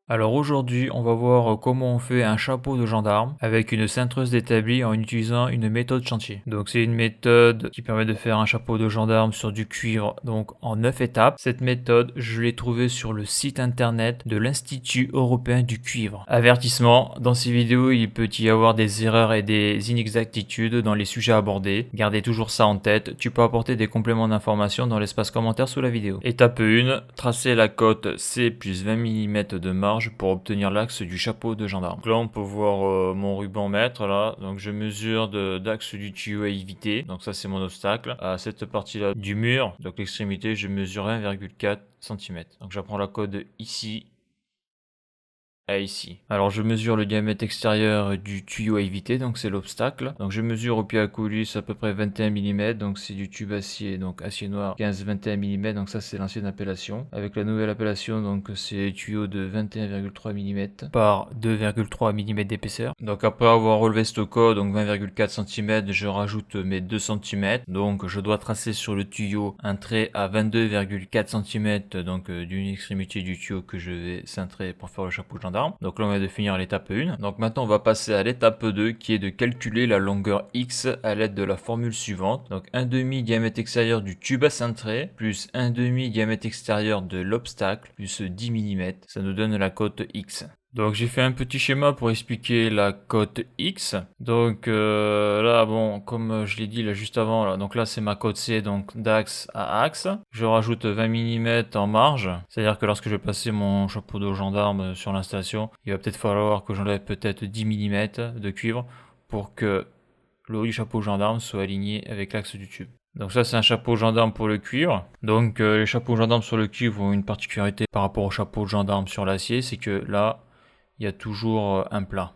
Alors aujourd'hui, on va voir comment on fait un chapeau de gendarme avec une cintreuse d'établi en utilisant une méthode chantier. Donc c'est une méthode qui permet de faire un chapeau de gendarme sur du cuivre donc en 9 étapes. Cette méthode, je l'ai trouvée sur le site internet de l'Institut européen du cuivre. Avertissement, dans ces vidéos, il peut y avoir des erreurs et des inexactitudes dans les sujets abordés. Gardez toujours ça en tête, tu peux apporter des compléments d'information dans l'espace commentaire sous la vidéo. Étape 1, tracer la cote C plus 20 mm de marge pour obtenir l'axe du chapeau de gendarme. Donc là on peut voir mon ruban mètre là, donc je mesure d'axe du tuyau à éviter, donc ça c'est mon obstacle. À cette partie là du mur, donc l'extrémité, je mesure 1,4 cm. Donc j'apprends la cote ici à ici. Alors je mesure le diamètre extérieur du tuyau à éviter, donc c'est l'obstacle. Donc je mesure au pied à coulisse à peu près 21 mm, donc c'est du tube acier, donc acier noir 15-21 mm, donc ça c'est l'ancienne appellation. Avec la nouvelle appellation, donc c'est tuyau de 21,3 mm par 2,3 mm d'épaisseur. Donc après avoir relevé ce code, donc 20,4 cm, je rajoute mes 2 cm. Donc je dois tracer sur le tuyau un trait à 22,4 cm, donc d'une extrémité du tuyau que je vais cintrer pour faire le chapeau de gendarme. Donc là on vient de finir l'étape 1. Donc maintenant on va passer à l'étape 2 qui est de calculer la longueur X à l'aide de la formule suivante. Donc 1,5 diamètre extérieur du tube à cintrer plus 1,5 diamètre extérieur de l'obstacle plus 10 mm. Ça nous donne la cote X. Donc j'ai fait un petit schéma pour expliquer la cote X. Donc là bon, comme je l'ai dit là juste avant, là, donc là c'est ma cote C, donc d'axe à axe. Je rajoute 20 mm en marge, c'est-à-dire que lorsque je vais placer mon chapeau de gendarme sur l'installation, il va peut-être falloir que j'enlève peut-être 10 mm de cuivre pour que le haut du chapeau gendarme soit aligné avec l'axe du tube. Donc ça c'est un chapeau gendarme pour le cuivre. Donc les chapeaux gendarmes sur le cuivre ont une particularité par rapport au chapeau gendarme sur l'acier, c'est que là il y a toujours un plat,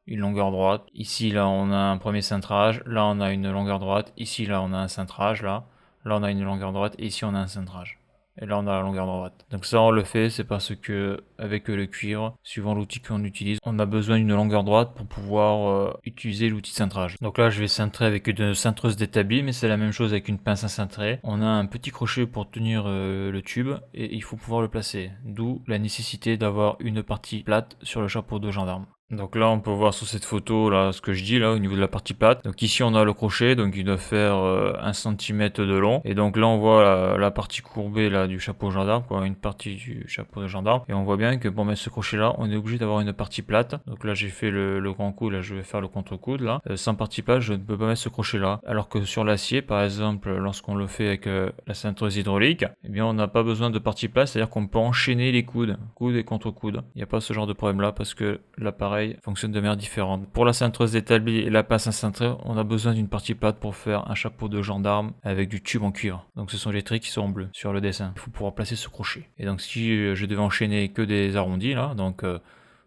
une longueur droite. Ici, là, on a un premier cintrage. Là, on a une longueur droite. Ici, là, on a un cintrage. Là, on a une longueur droite. Et ici, on a un cintrage. Et là, on a la longueur droite. Donc ça, on le fait, c'est parce que avec le cuivre, suivant l'outil qu'on utilise, on a besoin d'une longueur droite pour pouvoir utiliser l'outil de cintrage. Donc là, je vais cintrer avec une cintreuse d'établi, mais c'est la même chose avec une pince à cintrer. On a un petit crochet pour tenir le tube et il faut pouvoir le placer. D'où la nécessité d'avoir une partie plate sur le chapeau de gendarme. Donc là on peut voir sur cette photo là ce que je dis là au niveau de la partie plate. Donc ici on a le crochet, donc il doit faire 1 cm de long. Et donc là on voit la partie courbée là du chapeau gendarme, quoi, une partie du chapeau de gendarme. Et on voit bien que pour mettre ce crochet là, on est obligé d'avoir une partie plate. Donc là j'ai fait le grand coup, là je vais faire le contre-coude là. Sans partie plate je ne peux pas mettre ce crochet là. Alors que sur l'acier par exemple, lorsqu'on le fait avec la cintreuse hydraulique, eh bien on n'a pas besoin de partie plate, c'est-à-dire qu'on peut enchaîner les coudes, coude et contre-coude. Il n'y a pas ce genre de problème là parce que l'appareil fonctionne de manière différente. Pour la cintreuse d'établi et la pince à cintrer, on a besoin d'une partie plate pour faire un chapeau de gendarme avec du tube en cuivre. Donc ce sont les traits qui sont en bleu sur le dessin. Il faut pouvoir placer ce crochet. Et donc si je devais enchaîner que des arrondis là, donc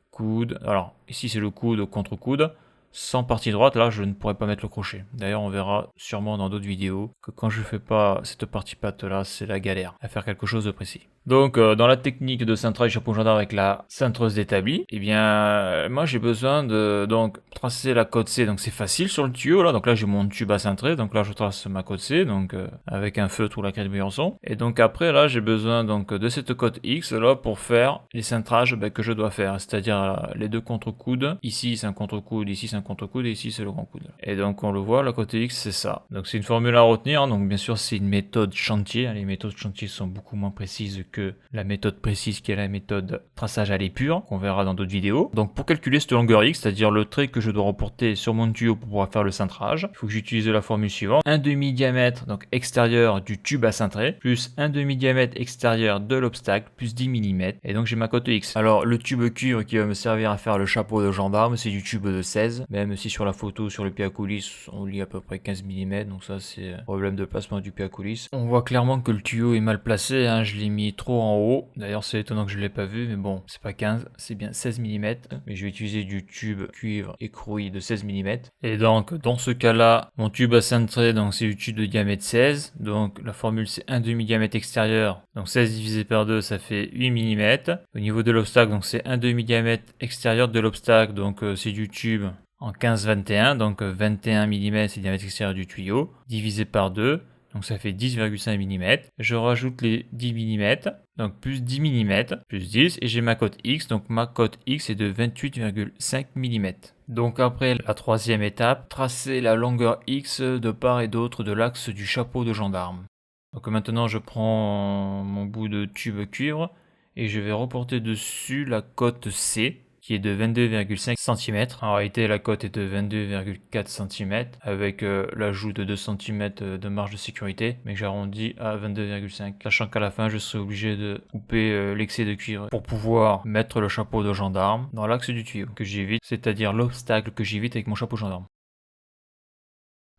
coude, alors ici c'est le coude contre coude, sans partie droite, là je ne pourrais pas mettre le crochet. D'ailleurs on verra sûrement dans d'autres vidéos que quand je fais pas cette partie plate là, c'est la galère à faire quelque chose de précis. Donc dans la technique de cintrage chapeau gendarme avec la cintreuse d'établi, eh bien moi j'ai besoin de donc tracer la cote C, donc c'est facile sur le tuyau là, donc là j'ai mon tube à cintrer, donc là je trace ma cote C, donc avec un feutre ou la craie de Briançon, et donc après là j'ai besoin donc de cette cote X là pour faire les cintrages que je dois faire, c'est-à-dire les deux contre-coudes, ici c'est un contre-coude, ici c'est un contre-coude et ici c'est le grand coude. Et donc on le voit, la cote X c'est ça. Donc c'est une formule à retenir, donc bien sûr c'est une méthode chantier, les méthodes chantier sont beaucoup moins précises que la méthode précise qui est la méthode traçage à l'épure, qu'on verra dans d'autres vidéos. Donc pour calculer cette longueur X, c'est-à-dire le trait que je dois reporter sur mon tuyau pour pouvoir faire le cintrage, il faut que j'utilise la formule suivante. 1,5 diamètre donc extérieur du tube à cintrer, plus 1,5 diamètre extérieur de l'obstacle, plus 10 mm. Et donc j'ai ma cote X. Alors le tube cuivre qui va me servir à faire le chapeau de gendarme, c'est du tube de 16. Même si sur la photo, sur le pied à coulisse, on lit à peu près 15 mm. Donc ça c'est problème de placement du pied à coulisse. On voit clairement que le tuyau est mal placé, hein. Je l'ai mis trop en haut. D'ailleurs c'est étonnant que je ne l'ai pas vu, mais bon, c'est pas 15, c'est bien 16 mm. Mais je vais utiliser du tube cuivre écroué de 16 mm. Et donc dans ce cas-là, mon tube à cintrer, donc c'est du tube de diamètre 16. Donc la formule c'est 1,5 diamètre extérieur. Donc 16 divisé par 2, ça fait 8 mm. Au niveau de l'obstacle, donc c'est 1,5 diamètre extérieur de l'obstacle. Donc c'est du tube en 15-21, donc 21 mm c'est le diamètre extérieur du tuyau, divisé par 2. donc ça fait 10,5 mm. Je rajoute les 10 mm, donc plus 10 mm, plus 10, et j'ai ma cote X, donc ma cote X est de 28,5 mm. Donc après la troisième étape, tracer la longueur X de part et d'autre de l'axe du chapeau de gendarme. Donc maintenant je prends mon bout de tube cuivre et je vais reporter dessus la cote C qui est de 22,5 cm. En réalité la cote est de 22,4 cm avec l'ajout de 2 cm de marge de sécurité, mais j'arrondis à 22,5, sachant qu'à la fin je serai obligé de couper l'excès de cuivre pour pouvoir mettre le chapeau de gendarme dans l'axe du tuyau que j'évite, c'est-à-dire l'obstacle que j'évite avec mon chapeau gendarme.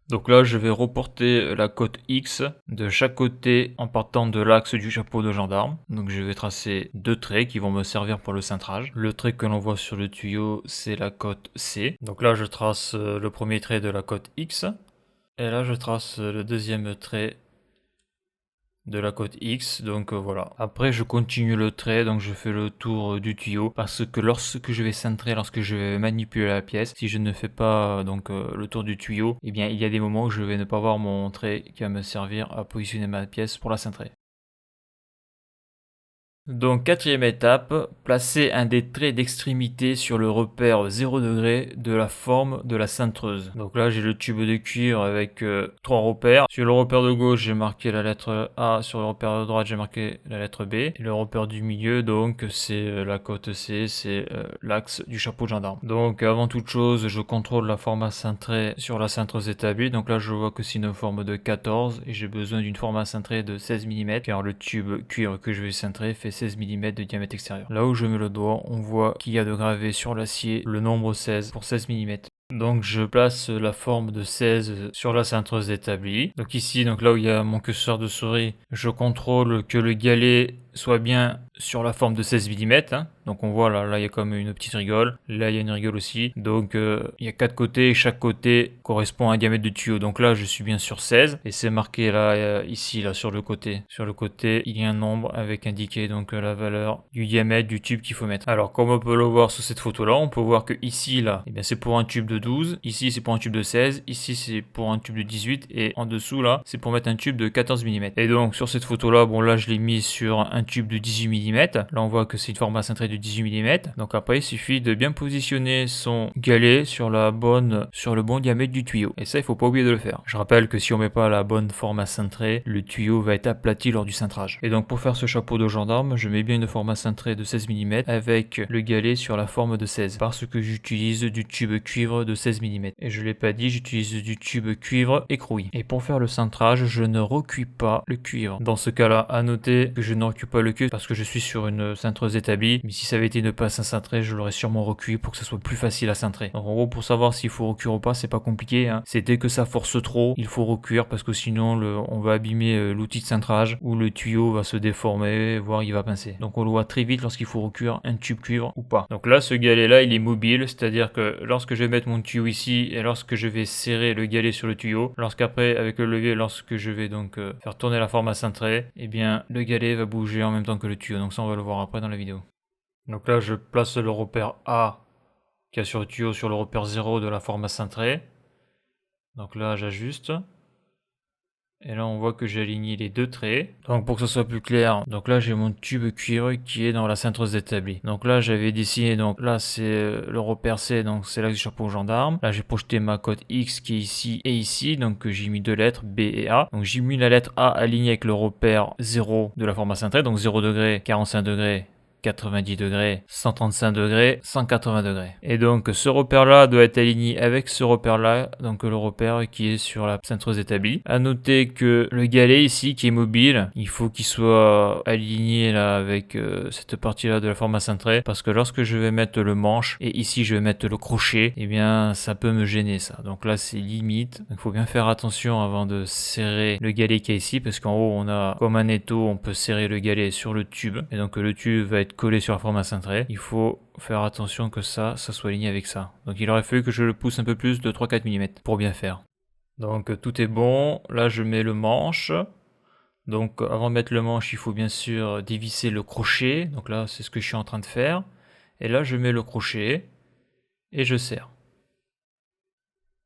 Donc là, je vais reporter la cote X de chaque côté en partant de l'axe du chapeau de gendarme. Donc je vais tracer deux traits qui vont me servir pour le cintrage. Le trait que l'on voit sur le tuyau, c'est la cote C. Donc là, je trace le premier trait de la cote X. Et là, je trace le deuxième trait de la cote X, donc voilà. Après je continue le trait, donc je fais le tour du tuyau, parce que lorsque je vais cintrer, lorsque je vais manipuler la pièce, si je ne fais pas le tour du tuyau, eh bien il y a des moments où je vais ne pas voir mon trait qui va me servir à positionner ma pièce pour la cintrer. Donc quatrième étape, placer un des traits d'extrémité sur le repère 0 degré de la forme de la cintreuse. Donc là j'ai le tube de cuivre avec trois repères. Sur le repère de gauche j'ai marqué la lettre A, sur le repère de droite j'ai marqué la lettre B. Et le repère du milieu donc c'est la cote C, c'est l'axe du chapeau de gendarme. Donc avant toute chose je contrôle la forme cintrée sur la cintreuse établie. Donc là je vois que c'est une forme de 14 et j'ai besoin d'une forme cintrée de 16 mm car le tube cuivre que je vais cintrer fait 16 mm de diamètre extérieur. Là où je mets le doigt, on voit qu'il y a de gravé sur l'acier le nombre 16 pour 16 mm. Donc je place la forme de 16 sur la cintreuse établie. Donc ici, donc là où il y a mon curseur de souris, je contrôle que le galet soit bien sur la forme de 16 mm. Donc on voit là il y a comme une petite rigole. Là il y a une rigole aussi. Donc il y a 4 côtés et chaque côté correspond à un diamètre de tuyau. Donc là je suis bien sur 16 et c'est marqué là ici là sur le côté. Sur le côté il y a un nombre avec indiqué donc la valeur du diamètre du tube qu'il faut mettre. Alors comme on peut le voir sur cette photo là, on peut voir que ici là, eh bien c'est pour un tube de 12, ici c'est pour un tube de 16, ici c'est pour un tube de 18 et en dessous là c'est pour mettre un tube de 14 mm. Et donc sur cette photo là, bon là je l'ai mis sur un tube de 18 mm. Là on voit que c'est une forme cintrée de 18 mm. Donc après il suffit de bien positionner son galet sur le bon diamètre du tuyau. Et ça il faut pas oublier de le faire. Je rappelle que si on met pas la bonne forme cintrée, le tuyau va être aplati lors du cintrage. Et donc pour faire ce chapeau de gendarme, je mets bien une forme cintrée de 16 mm avec le galet sur la forme de 16 parce que j'utilise du tube cuivre de 16 mm. Et je l'ai pas dit, j'utilise du tube cuivre écroué. Et pour faire le cintrage, je ne recuis pas le cuivre. Dans ce cas-là, à noter que je ne recule pas le cuivre parce que je suis sur une cintreuse établie. Mais si ça avait été une pince à cintrer, je l'aurais sûrement recuit pour que ça soit plus facile à cintrer. Donc en gros, pour savoir s'il faut recuire ou pas, c'est pas compliqué. C'est dès que ça force trop, il faut recuire parce que sinon on va abîmer l'outil de cintrage ou le tuyau va se déformer, voire il va pincer. Donc on le voit très vite lorsqu'il faut recuire un tube cuivre ou pas. Donc là, ce galet-là, il est mobile, c'est-à-dire que lorsque je vais mettre mon tuyau ici et lorsque je vais serrer le galet sur le tuyau, lorsqu'après avec le levier, lorsque je vais donc faire tourner la forme à cintrer, eh bien le galet va bouger en même temps que le tuyau. Donc ça on va le voir après dans la vidéo. Donc là je place le repère A qui est sur le tuyau sur le repère 0 de la forme à cintrer. Donc là j'ajuste. Et là on voit que j'ai aligné les deux traits. Donc pour que ce soit plus clair, donc là j'ai mon tube cuivre qui est dans la cintreuse établie. Donc là j'avais dessiné, donc là c'est le repère C, donc c'est l'axe du chapeau gendarme. Là j'ai projeté ma cote X qui est ici et ici, donc j'ai mis deux lettres B et A. Donc j'ai mis la lettre A alignée avec le repère 0 de la forme à cintrer, donc 0 degré, 45 degrés, 90 degrés, 135 degrés, 180 degrés. Et donc ce repère-là doit être aligné avec ce repère-là, donc le repère qui est sur la cintreuse établie. À noter que le galet ici qui est mobile, il faut qu'il soit aligné là avec cette partie-là de la forme à cintrer, parce que lorsque je vais mettre le manche et ici je vais mettre le crochet, eh bien ça peut me gêner ça. Donc là c'est limite, il faut bien faire attention avant de serrer le galet qui est ici, parce qu'en haut on a comme un étau, on peut serrer le galet sur le tube, et donc le tube va être collé sur la forme à cintrer. Il faut faire attention que ça soit aligné avec ça. Donc il aurait fallu que je le pousse un peu plus de 3-4 mm pour bien faire. Donc tout est bon. Là je mets le manche. Donc avant de mettre le manche, il faut bien sûr dévisser le crochet. Donc là c'est ce que je suis en train de faire. Et là je mets le crochet et je serre.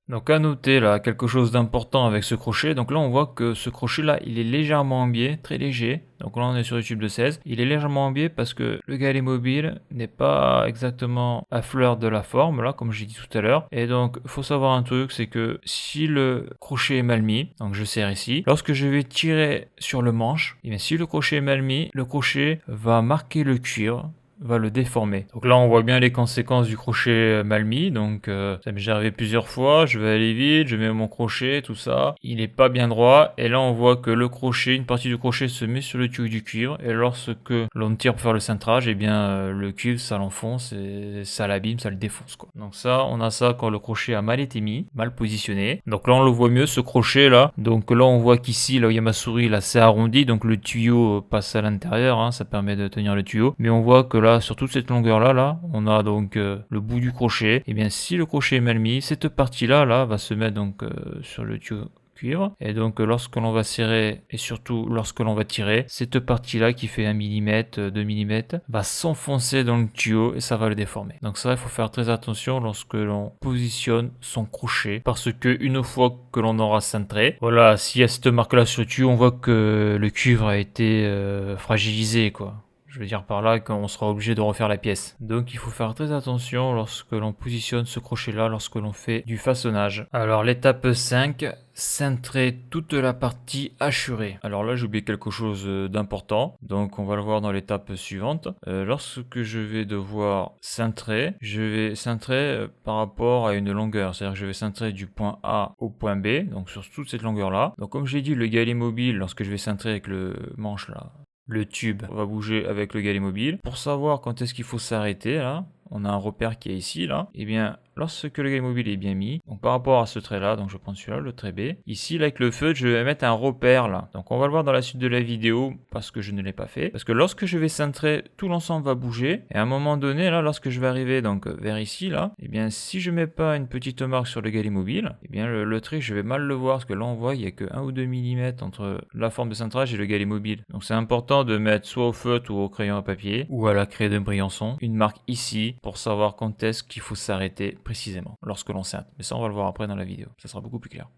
Donc à noter là, quelque chose d'important avec ce crochet, donc là on voit que ce crochet là, il est légèrement en biais, très léger. Donc là on est sur le tube de 16, il est légèrement en biais parce que le galet mobile n'est pas exactement à fleur de la forme là, comme j'ai dit tout à l'heure. Et donc il faut savoir un truc, c'est que si le crochet est mal mis, donc je serre ici, lorsque je vais tirer sur le manche, et bien si le crochet est mal mis, le crochet va marquer le cuir, va le déformer. Donc là on voit bien les conséquences du crochet mal mis, donc ça m'est déjà arrivé plusieurs fois, je vais aller vite, je mets mon crochet, tout ça, il est pas bien droit, et là on voit que le crochet, une partie du crochet se met sur le tuyau du cuivre, et lorsque l'on tire pour faire le cintrage, et bien le cuivre ça l'enfonce, et ça l'abîme, ça le défonce quoi. Donc ça, on a ça quand le crochet a mal été mis, mal positionné, donc là on le voit mieux ce crochet là, donc là on voit qu'ici, là où il y a ma souris, là c'est arrondi, donc le tuyau passe à l'intérieur, hein, ça permet de tenir le tuyau, mais on voit que là, sur toute cette longueur là, on a donc le bout du crochet. Et bien si le crochet est mal mis, cette partie là va se mettre donc sur le tuyau cuivre, et donc lorsque l'on va serrer et surtout lorsque l'on va tirer, cette partie là qui fait 1 mm, 2 mm va s'enfoncer dans le tuyau et ça va le déformer. Donc ça, il faut faire très attention lorsque l'on positionne son crochet, parce que une fois que l'on aura cintré, voilà, s'il y a cette marque là sur le tuyau, on voit que le cuivre a été fragilisé quoi. Je veux dire par là qu'on sera obligé de refaire la pièce. Donc il faut faire très attention lorsque l'on positionne ce crochet là, lorsque l'on fait du façonnage. Alors l'étape 5, cintrer toute la partie hachurée. Alors là j'ai oublié quelque chose d'important, donc on va le voir dans l'étape suivante. Lorsque je vais devoir cintrer, je vais cintrer par rapport à une longueur, c'est-à-dire que je vais cintrer du point A au point B, donc sur toute cette longueur là. Donc comme j'ai dit, le galet mobile, lorsque je vais cintrer avec le manche là, le tube va bouger avec le galet mobile. Pour savoir quand est-ce qu'il faut s'arrêter, là, on a un repère qui est ici, là. Et bien, lorsque le galet mobile est bien mis, donc par rapport à ce trait-là, donc je prends celui-là, le trait B. Ici, là, avec le feutre, je vais mettre un repère, là. Donc on va le voir dans la suite de la vidéo, parce que je ne l'ai pas fait. Parce que lorsque je vais cintrer, tout l'ensemble va bouger. Et à un moment donné, là, lorsque je vais arriver donc vers ici, là, et bien, si je mets pas une petite marque sur le galet mobile, et bien, le trait, je vais mal le voir, parce que là, on voit, il n'y a que 1 ou 2 mm entre la forme de cintrage et le galet mobile. Donc c'est important de mettre soit au feutre ou au crayon à papier, ou à la craie de Briançon, une marque ici, pour savoir quand est-ce qu'il faut s'arrêter précisément, lorsque l'on cintre. Mais ça, on va le voir après dans la vidéo, ça sera beaucoup plus clair.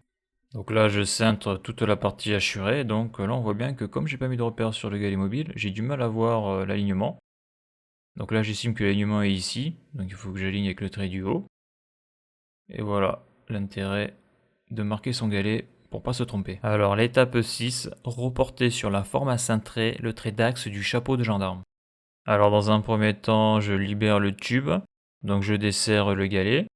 Donc là, je cintre toute la partie hachurée, donc là, on voit bien que comme j'ai pas mis de repère sur le galet mobile, j'ai du mal à voir l'alignement. Donc là, j'estime que l'alignement est ici, donc il faut que j'aligne avec le trait du haut. Et voilà, l'intérêt de marquer son galet pour pas se tromper. Alors l'étape 6, reporter sur la forme à cintrer le trait d'axe du chapeau de gendarme. Alors dans un premier temps, je libère le tube, donc je desserre le galet.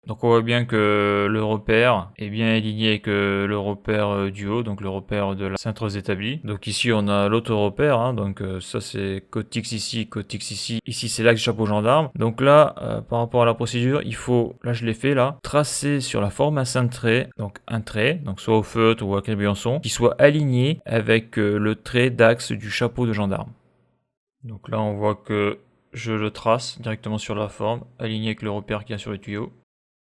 Donc on voit bien que le repère est bien aligné avec le repère du haut, donc le repère de la cintreuse établie. Donc ici on a l'autre repère, hein, donc ça c'est côte X ici, côte X ici. Ici c'est l'axe du chapeau gendarme. Donc là, par rapport à la procédure, il faut, là je l'ai fait là, tracer sur la forme à cintrer, donc un trait, donc soit au feutre ou à crayon qui soit aligné avec le trait d'axe du chapeau de gendarme. Donc là on voit que je le trace directement sur la forme, aligné avec le repère qu'il y a sur le tuyau.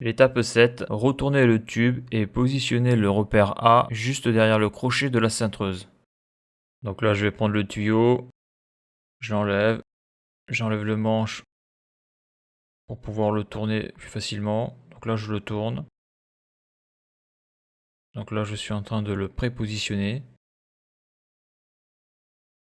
L'étape 7, retourner le tube et positionner le repère A juste derrière le crochet de la cintreuse. Donc là je vais prendre le tuyau, j'enlève le manche pour pouvoir le tourner plus facilement. Donc là je le tourne. Donc là je suis en train de le prépositionner.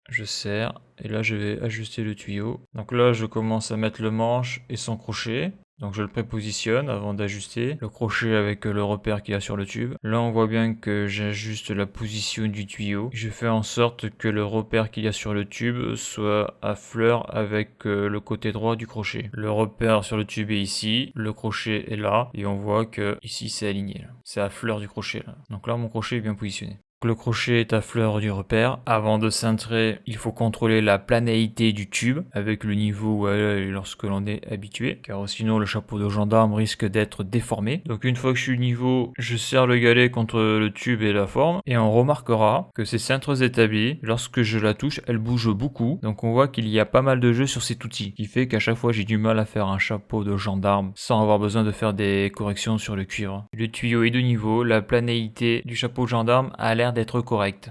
Je serre et là je vais ajuster le tuyau. Donc là je commence à mettre le manche et son crochet. Donc je le prépositionne avant d'ajuster le crochet avec le repère qu'il y a sur le tube. Là on voit bien que j'ajuste la position du tuyau. Je fais en sorte que le repère qu'il y a sur le tube soit à fleur avec le côté droit du crochet. Le repère sur le tube est ici, le crochet est là et on voit que ici c'est aligné. C'est à fleur du crochet là. Donc là mon crochet est bien positionné. Le crochet est à fleur du repère. Avant de cintrer, il faut contrôler la planéité du tube avec le niveau où elle est lorsque l'on est habitué, car sinon le chapeau de gendarme risque d'être déformé. Donc une fois que je suis niveau, je serre le galet contre le tube et la forme, et on remarquera que ces cintres établis, lorsque je la touche, elle bouge beaucoup. Donc on voit qu'il y a pas mal de jeu sur cet outil, qui fait qu'à chaque fois j'ai du mal à faire un chapeau de gendarme sans avoir besoin de faire des corrections sur le cuivre. Le tuyau est de niveau, la planéité du chapeau de gendarme a l'air d'être correcte.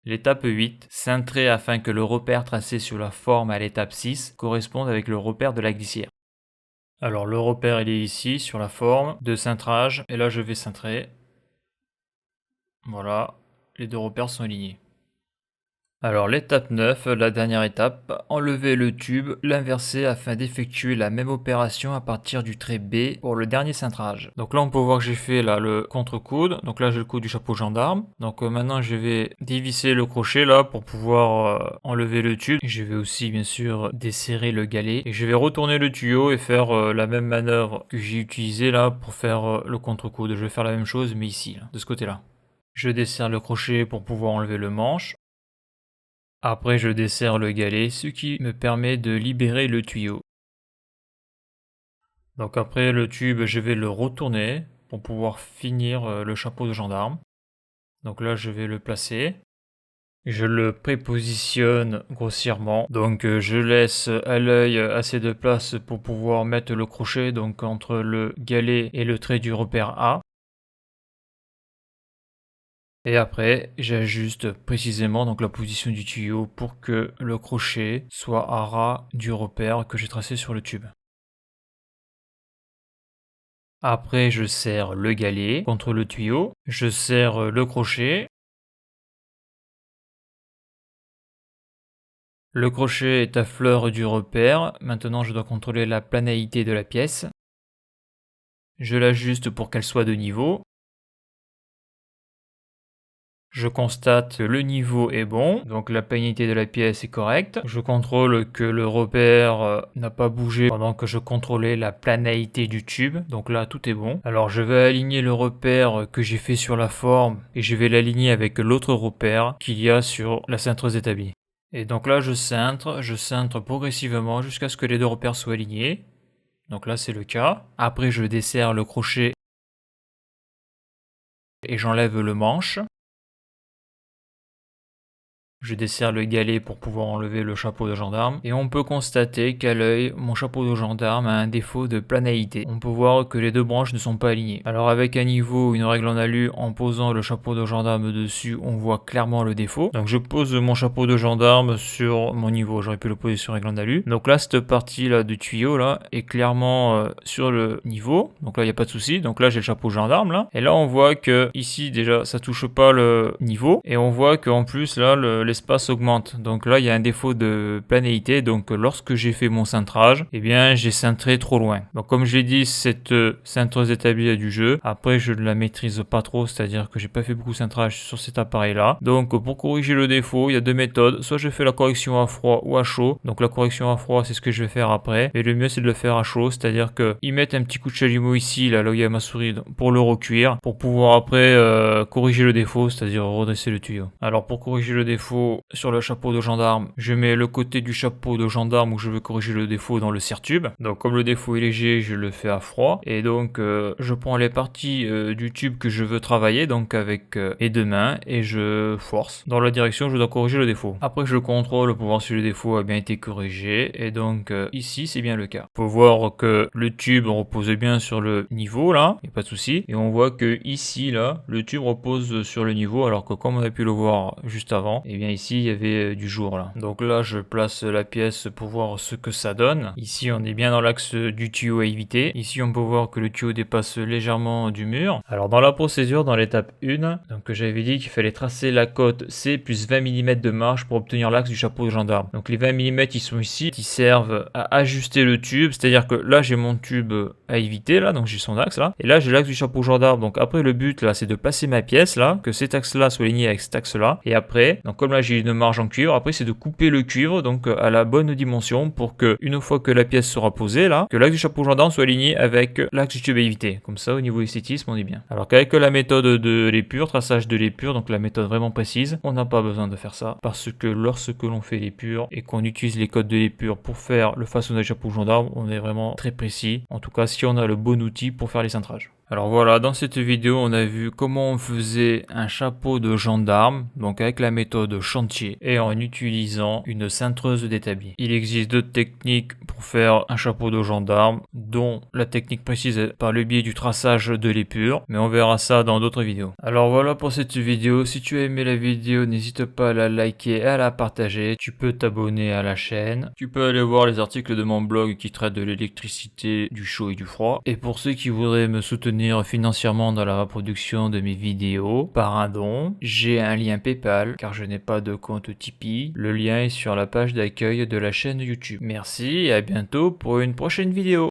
L'étape 8, cintrer afin que le repère tracé sur la forme à l'étape 6 corresponde avec le repère de la glissière. Alors le repère il est ici sur la forme de cintrage et là je vais cintrer. Voilà, les deux repères sont alignés. Alors l'étape 9, la dernière étape, enlever le tube, l'inverser afin d'effectuer la même opération à partir du trait B pour le dernier cintrage. Donc là on peut voir que j'ai fait là le contre-coude, donc là j'ai le coude du chapeau gendarme. Donc maintenant je vais dévisser le crochet là pour pouvoir enlever le tube. Et je vais aussi bien sûr desserrer le galet et je vais retourner le tuyau et faire la même manœuvre que j'ai utilisée là pour faire le contre-coude. Je vais faire la même chose mais ici, là, de ce côté là. Je desserre le crochet pour pouvoir enlever le manche. Après, je desserre le galet, ce qui me permet de libérer le tuyau. Donc après le tube, je vais le retourner pour pouvoir finir le chapeau de gendarme. Donc là, je vais le placer. Je le prépositionne grossièrement. Donc je laisse à l'œil assez de place pour pouvoir mettre le crochet donc entre le galet et le trait du repère A. Et après, j'ajuste précisément donc la position du tuyau pour que le crochet soit à ras du repère que j'ai tracé sur le tube. Après, je serre le galet contre le tuyau, je serre le crochet. Le crochet est à fleur du repère. Maintenant, je dois contrôler la planéité de la pièce. Je l'ajuste pour qu'elle soit de niveau. Je constate que le niveau est bon, donc la planéité de la pièce est correcte. Je contrôle que le repère n'a pas bougé pendant que je contrôlais la planéité du tube, donc là tout est bon. Alors je vais aligner le repère que j'ai fait sur la forme et je vais l'aligner avec l'autre repère qu'il y a sur la cintreuse établie. Et donc là je cintre progressivement jusqu'à ce que les deux repères soient alignés. Donc là c'est le cas. Après je desserre le crochet et j'enlève le manche. Je desserre le galet pour pouvoir enlever le chapeau de gendarme et on peut constater qu'à l'œil, mon chapeau de gendarme a un défaut de planéité. On peut voir que les deux branches ne sont pas alignées. Alors avec un niveau ou une règle en alu, en posant le chapeau de gendarme dessus, on voit clairement le défaut. Donc je pose mon chapeau de gendarme sur mon niveau, j'aurais pu le poser sur règle en alu. Donc là, cette partie là du tuyau là est clairement sur le niveau. Donc là, il n'y a pas de souci. Donc là, j'ai le chapeau gendarme là. Et là, on voit que ici déjà, ça touche pas le niveau. Et on voit qu'en plus là, l'espace augmente. Donc là, il y a un défaut de planéité. Donc lorsque j'ai fait mon cintrage, eh bien, j'ai cintré trop loin. Donc comme je l'ai dit, cette cintreuse établie est du jeu. Après, je ne la maîtrise pas trop, c'est-à-dire que j'ai pas fait beaucoup de cintrage sur cet appareil-là. Donc pour corriger le défaut, il y a deux méthodes. Soit je fais la correction à froid ou à chaud. Donc la correction à froid, c'est ce que je vais faire après. Et le mieux, c'est de le faire à chaud, c'est-à-dire que ils mettent un petit coup de chalumeau ici, là où il y a ma souris, pour le recuire, pour pouvoir après corriger le défaut, c'est-à-dire redresser le tuyau. Alors pour corriger le défaut, sur le chapeau de gendarme, je mets le côté du chapeau de gendarme où je veux corriger le défaut dans le serre-tube. Donc comme le défaut est léger, je le fais à froid. Et donc je prends les parties du tube que je veux travailler, donc avec les deux mains, et je force dans la direction où je dois corriger le défaut. Après je contrôle pour voir si le défaut a bien été corrigé. Et donc ici c'est bien le cas. Faut voir que le tube repose bien sur le niveau là, il n'y a pas de souci. Et on voit que ici là, le tube repose sur le niveau, alors que comme on a pu le voir juste avant, et bien ici il y avait du jour là. Donc là je place la pièce pour voir ce que ça donne. Ici on est bien dans l'axe du tuyau à éviter. Ici on peut voir que le tuyau dépasse légèrement du mur. Alors dans la procédure, dans l'étape 1, donc j'avais dit qu'il fallait tracer la cote C plus 20 mm de marge pour obtenir l'axe du chapeau de gendarme. Donc les 20 mm ils sont ici, qui servent à ajuster le tube, c'est-à-dire que là j'ai mon tube à éviter là, donc j'ai son axe là, et là j'ai l'axe du chapeau gendarme. Donc après le but là c'est de placer ma pièce là, que cet axe là soit aligné avec cet axe là, et après, donc comme là j'ai une marge en cuivre, après c'est de couper le cuivre donc à la bonne dimension pour que une fois que la pièce sera posée là, que l'axe du chapeau gendarme soit aligné avec l'axe du tube à éviter. Comme ça au niveau esthétisme on est bien. Alors qu'avec la méthode de l'épure, traçage de l'épure, donc la méthode vraiment précise, on n'a pas besoin de faire ça parce que lorsque l'on fait l'épure et qu'on utilise les codes de l'épure pour faire le façonnage du chapeau gendarme, on est vraiment très précis. En tout cas si on a le bon outil pour faire les cintrages. Alors voilà, dans cette vidéo, on a vu comment on faisait un chapeau de gendarme, donc avec la méthode chantier et en utilisant une cintreuse d'établi. Il existe d'autres techniques pour faire un chapeau de gendarme, dont la technique précise par le biais du traçage de l'épure, mais on verra ça dans d'autres vidéos. Alors voilà pour cette vidéo, si tu as aimé la vidéo, n'hésite pas à la liker et à la partager. Tu peux t'abonner à la chaîne, tu peux aller voir les articles de mon blog qui traitent de l'électricité, du chaud et du froid. Et pour ceux qui voudraient me soutenir financièrement dans la reproduction de mes vidéos par un don, j'ai un lien PayPal car je n'ai pas de compte Tipeee. Le lien est sur la page d'accueil de la chaîne YouTube. Merci et à bientôt pour une prochaine vidéo.